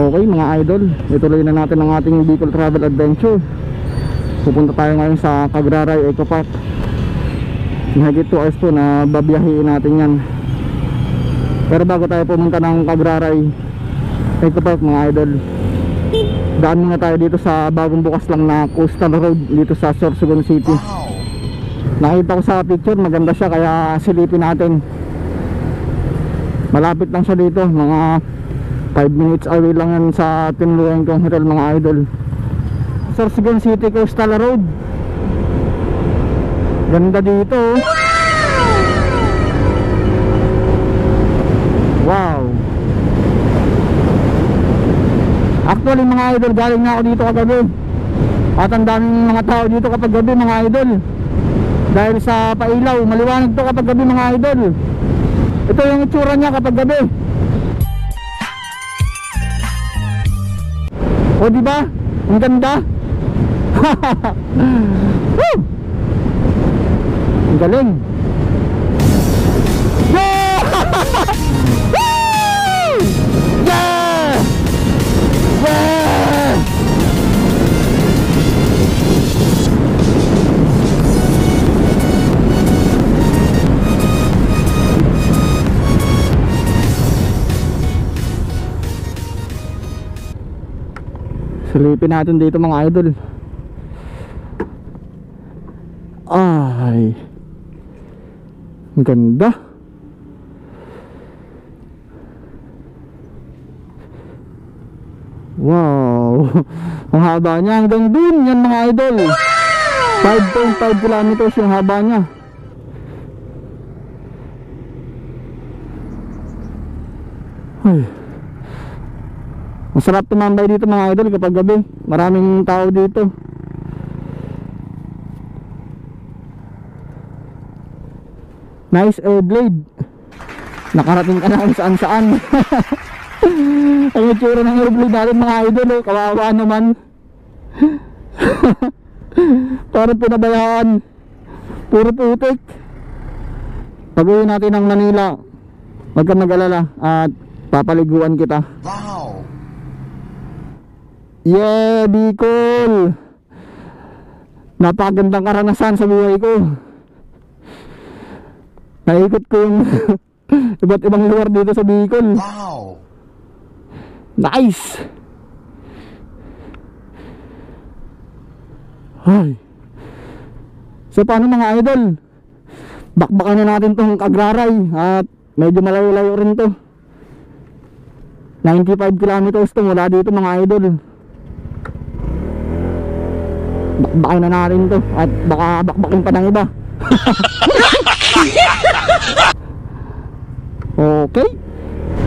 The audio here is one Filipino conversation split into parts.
Okay mga idol, ituloy na natin ang ating Bicol Travel Adventure. Pupunta tayo ngayon sa Cagraray Eco Park. Mahigit 2 hours po na babiyahiin natin yan. Pero bago tayo pumunta ng Cagraray Eco Park mga idol, daan muna tayo dito sa bagong bukas lang na Coastal Road dito sa Sorsogon City. Nakita ko sa picture, maganda siya, kaya silipin natin. Malapit lang siya dito, mga 5 minutes away lang yan sa Tinlueng kong hotel mga idol. Sorsogon City Coastal Road, ganda dito. Wow. Actually mga idol, galing na ako dito kagabi. At ang daming mga tao dito kapag gabi mga idol, dahil sa pailaw, maliwanag to kapag gabi mga idol. Ito yung itsura niya kapag gabi. O diba? Ang ganda. Woo! Ang galing. Yeah! Woo! Yeah! Yeah! Silipin natin dito mga idol. Ay, ang ganda. Wow. Ang haba niya hanggang dun yan mga idol. 5.5 kilometers yung haba niya. Ay, masarap tumambay dito mga idol kapag gabi. Maraming tao dito. Nice Airblade. Nakarating ka na kung saan saan. Ang itsura ng Airblade natin mga idol, oh. Kawawa naman. Parang pinabayaan. Puro putik. Pag-uwi natin ng Manila, huwag kang mag-alala at papaliguan kita. Wow. Yeah, Bicol. Napakagandang karanasan sa buhay ko. Naikot ko yung iba't ibang lugar dito sa Bicol. Wow. Nice. Ay. So paano mga idol? Bakbakan na natin tong Cagraray at medyo malayo-layo rin to. 95 kilometers to mula dito mga idol. Bakbakan na natin to at baka bakbakin pa ng iba. Okay,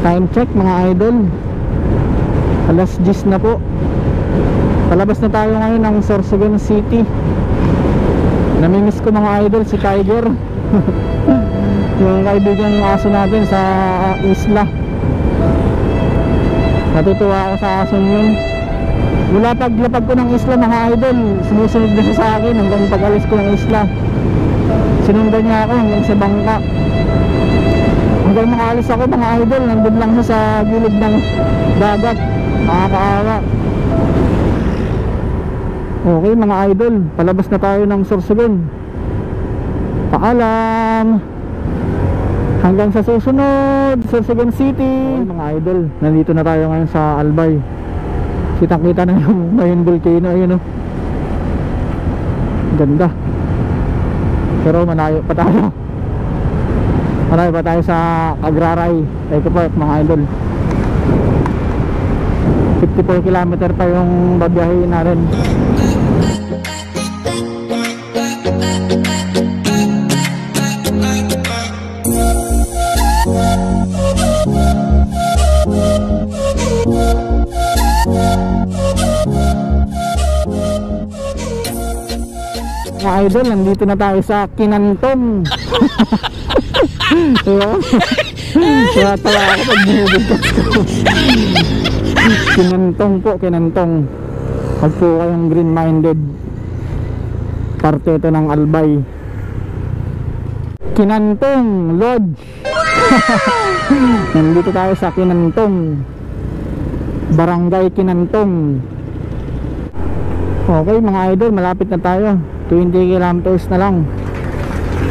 time check mga idol, alas 10 na po. Palabas na tayo ngayon ng Sorsogon City. Namimiss ko mga idol si Tiger. Yung kaibigang aso natin sa isla. Natutuwa ako sa aso yun. Mula paglapag ko ng isla mga idol, sumusunod na siya sa akin hanggang pag-alis ko ng isla. Sinundan niya ako hanggang sa bangka. Hanggang makaalis ako mga idol, nandun lang siya sa gilid ng dagat. Nakakaawa. Okay mga idol, palabas na tayo ng Sorsogon. Paalam. Hanggang sa susunod, Sorsogon City. Okay, mga idol, nandito na tayo ngayon sa Albay. Kitang-kita na yung main volcano, ayun, oh. Ganda. Pero malayo pa tayo. Malayo pa tayo sa Cagraray Eco Park mga idol. 54 kilometer pa yung babiyahin natin. Mga idol, nandito na tayo sa Kinantong. Diba? Kaya tawa ako pag binubigkas ko. Kinantong po, Kinantong. Pag po kayong green-minded, parte ito ng Albay. Kinantong Lodge. Nandito tayo sa Kinantong. Barangay Kinantong. Okay mga idol, malapit na tayo. 20 kilometers na lang,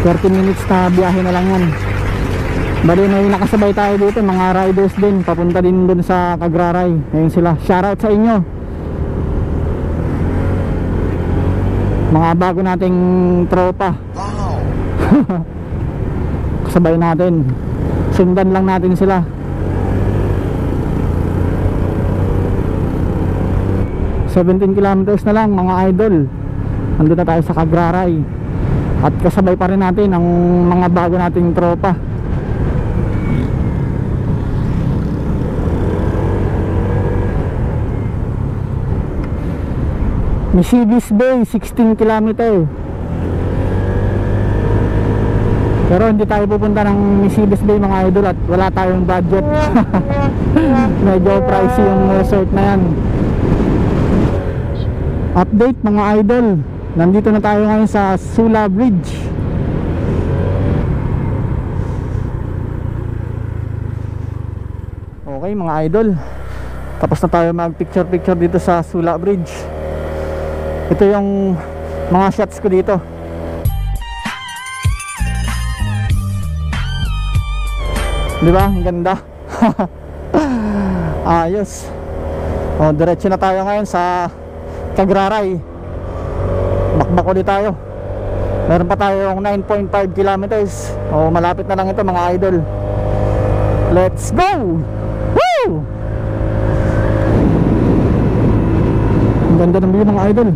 30 minutes na biyahe na lang yan. Bali may nakasabay tayo dito, mga riders din, papunta din dun sa Cagraray. Ayun sila, shoutout sa inyo. Mga bago nating tropa. Wow. Kasabay natin, sundan lang natin sila. $17 kilometers na lang mga idol, nandun na tayo sa Cagraray. At kasabay pa rin natin ang mga bago nating tropa. Misibis Bay, 16 kilometer. Pero hindi tayo pupunta ng Misibis Bay mga idol at wala tayong budget. Medyo pricey yung resort na yan. Update mga idol, nandito na tayo ngayon sa Sula Bridge. Okay mga idol, tapos na tayo mag picture dito sa Sula Bridge. Ito yung mga shots ko dito. Diba? Ang ganda. Ayos. O, diretso na tayo ngayon sa Cagraray. Bakbak ulit tayo. Meron pa tayong 9.5 kilometers. O, malapit na lang ito mga idol. Let's go! Woo! Ang ganda ng view mga idol.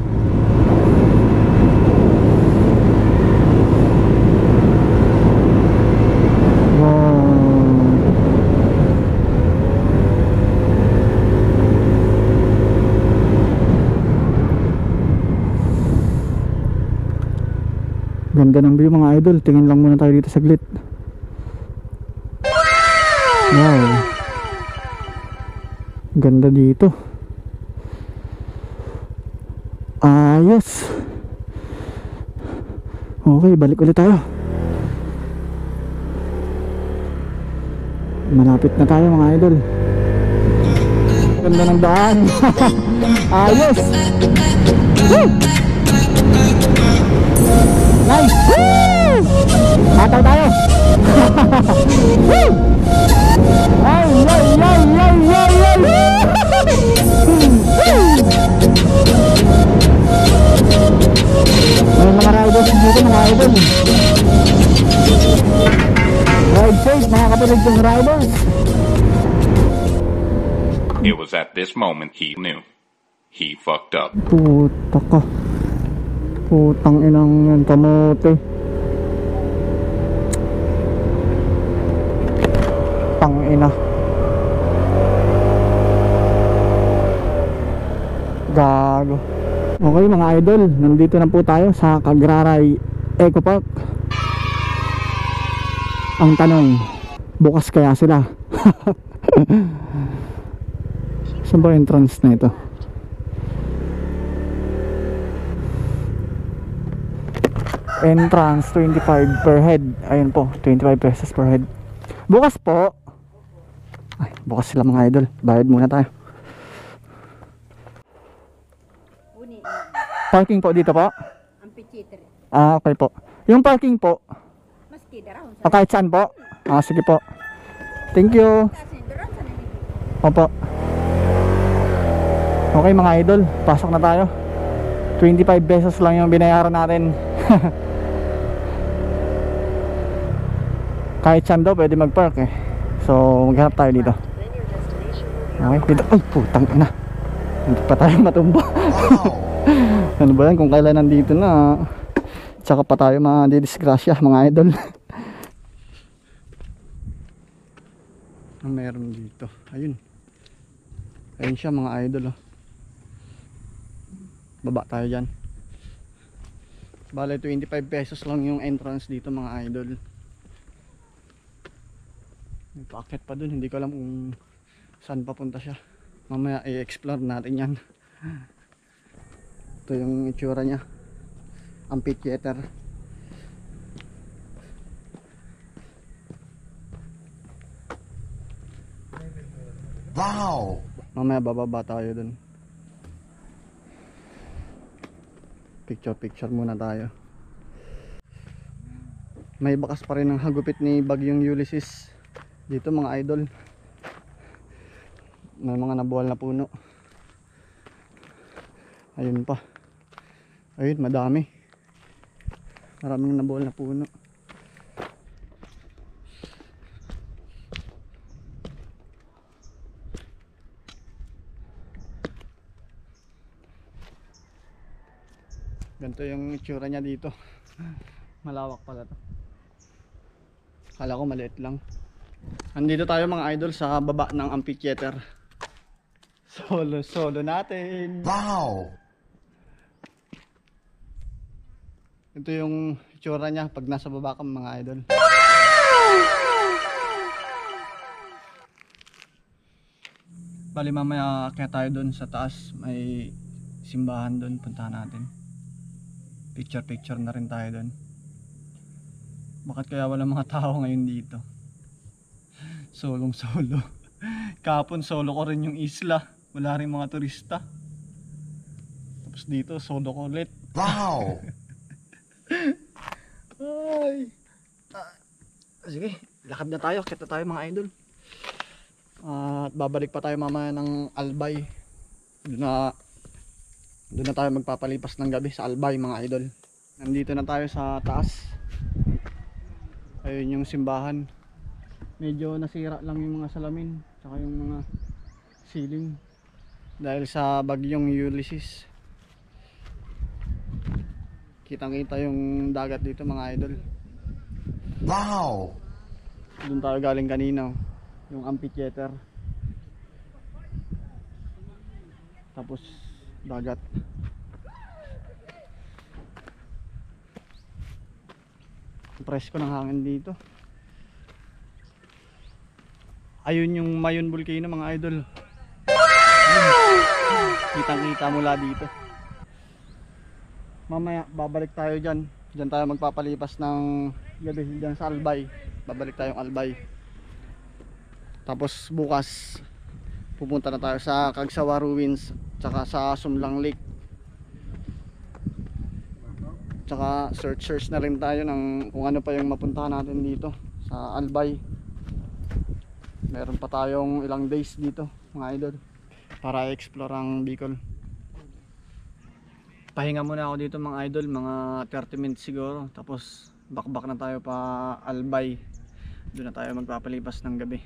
Ganda ng view mga idol. Tingin lang muna tayo dito saglit. Wow, ganda dito. Ayos. Okay, balik ulit tayo. Malapit na tayo mga idol. Ganda ng daan. Ayos. Woo! Nice! Woo! Hataw tayo! Woo! Ay, ay, ay, ay, ay, ay! May mga riders dito mga idol. Ride safe mga kapatid kong riders. It was at this moment he knew. He fucked up. Puta ka. Putang inang yan, kamote. Tangina. Gago. Okay mga idol, nandito na po tayo sa Cagraray Eco Park. Ang tanong, bukas kaya sila? Saan ba entrance na ito? Entrance 25 per head. Ayun po, 25 pesos per head. Bukas po. Ay, bukas sila mga idol. Bayad muna tayo. Parking po dito po? Ah, okay po. Yung parking po? Kahit saan po? Ah, sige po. Thank you. Opo. Okay mga idol, pasok na tayo. 25 pesos lang yung binayaran natin. Kahit saan daw pwede mag-park eh. So maghanap tayo dito. Okay, dito. Ay putang ina, hindi pa tayo matumba. Ano ba yan kung kailan nandito na, tsaka pa tayo madidisgrasya mga idol. Ang meron dito, ayun. Ayun siya mga idol oh. Baba tayo dyan. Bale 25 pesos lang yung entrance dito mga idol. May packet pa dun, hindi ko alam kung saan papunta siya. Mamaya i-explore natin yan. Ito yung itsura nya, amphitheater. Wow! Mamaya bababa tayo dun. Picture muna tayo. May bakas pa rin ang hagupit ni Bagyong Ulysses dito mga idol. May mga nabuwal na puno. Ayun pa. Ayun, madami. Maraming nabuwal na puno. Ganito yung itsura niya dito. Malawak pala to. Kala ko maliit lang. Andito tayo mga idol sa baba ng amphitheater. Solo natin. Wow! Ito yung itsura niya pag nasa baba ka mga idol. Bali mamaya kaya tayo doon sa taas. May simbahan doon. Puntahan natin. Picture na rin tayo doon. Bakit kaya wala mga tao ngayon dito? Solo. Kahapon solo ko rin yung isla. Wala rin mga turista. Tapos dito solo ko ulit. Wow! Ay. Sige, lakad na tayo. Kita tayo mga idol. At babalik pa tayo mamaya ng Albay. Doon na tayo magpapalipas ng gabi sa Albay mga idol. Nandito na tayo sa taas. Ayun yung simbahan. Medyo nasira lang yung mga salamin, tsaka yung mga ceiling dahil sa Bagyong Ulysses. Kitang-kita yung dagat dito mga idol. Wow! Doon tayo galing kanina, yung amphitheater. Tapos dagat. Presko ng hangin dito. Ayun yung Mayon Volcano mga idol. Kitang-kita mula dito. Mamaya babalik tayo dyan. Dyan tayo magpapalipas ng gabi dyan sa Albay. Babalik tayong Albay. Tapos bukas pupunta na tayo sa Cagsawa Ruins, tsaka sa Sumlang Lake. Tsaka search na rin tayo ng kung ano pa yung mapuntahan natin dito sa Albay. Meron pa tayong ilang days dito mga idol para i-explore ang Bicol. Pahinga muna ako dito mga idol, mga 30 minutes siguro. Tapos bakbak na tayo pa Albay. Doon na tayo magpapalipas ng gabi.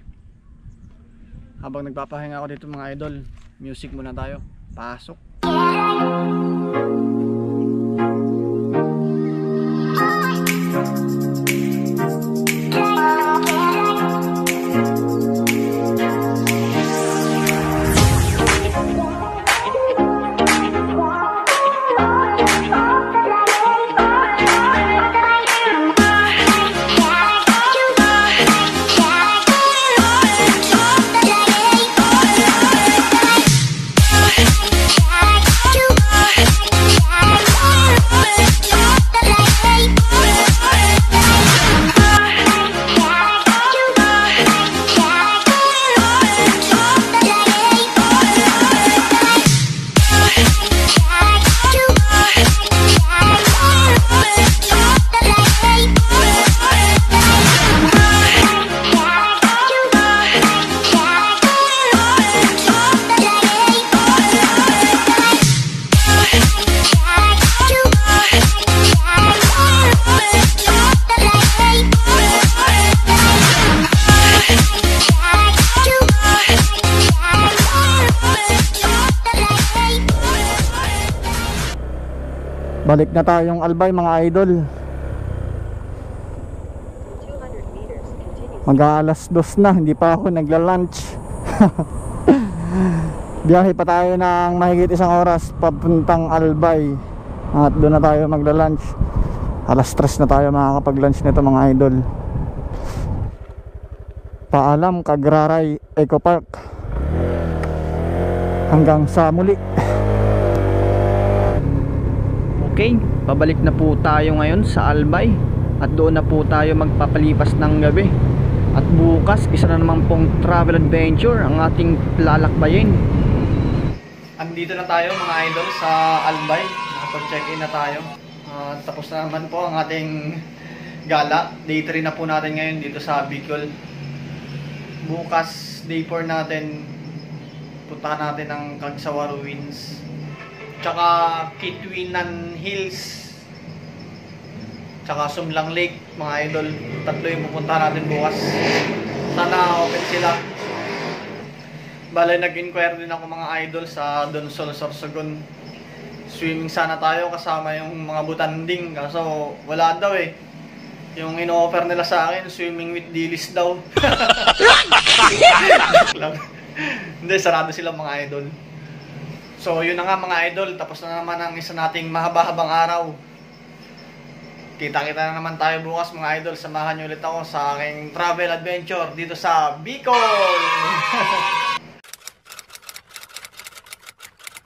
Habang nagpapahinga ako dito mga idol, music muna tayo. Pasok. Balik na tayong Albay mga idol. Mag-aalas 2 na, hindi pa ako nagla-lunch. Biyahe pa tayo ng mahigit 1 oras papuntang Albay. At doon na tayo magla-lunch. Alas 3 na tayo makakapag-lunch nito mga idol. Paalam Cagraray Eco Park. Hanggang sa muli. Okay, pabalik na po tayo ngayon sa Albay. At doon na po tayo magpapalipas ng gabi. At bukas, isa na naman pong travel adventure ang ating lalakbayin. Andito na tayo mga idol sa Albay. Nakapag-check-in na tayo. Tapos na naman po ang ating gala. Day 3 na po natin ngayon dito sa Bicol. Bukas, day 4 natin. Puntahan natin ang Cagsawa Ruins. Tsaka Kitwinan Hills. Tsaka Sumlang Lake, mga idol. Tatlo yung pupuntahan natin bukas. Sana open sila. Bale, nag-inquire din ako mga idol sa Donsol, Sorsogon. Swimming sana tayo kasama yung mga butanding. Kaso wala daw eh. Yung ino-offer nila sa akin, swimming with dilis daw. Hindi, sarado sila mga idol. So yun na nga mga idol. Tapos na naman ang isa nating mahaba-habang araw. Kita-kita na naman tayo bukas mga idol. Samahan nyo ulit ako sa aking travel adventure dito sa Bicol.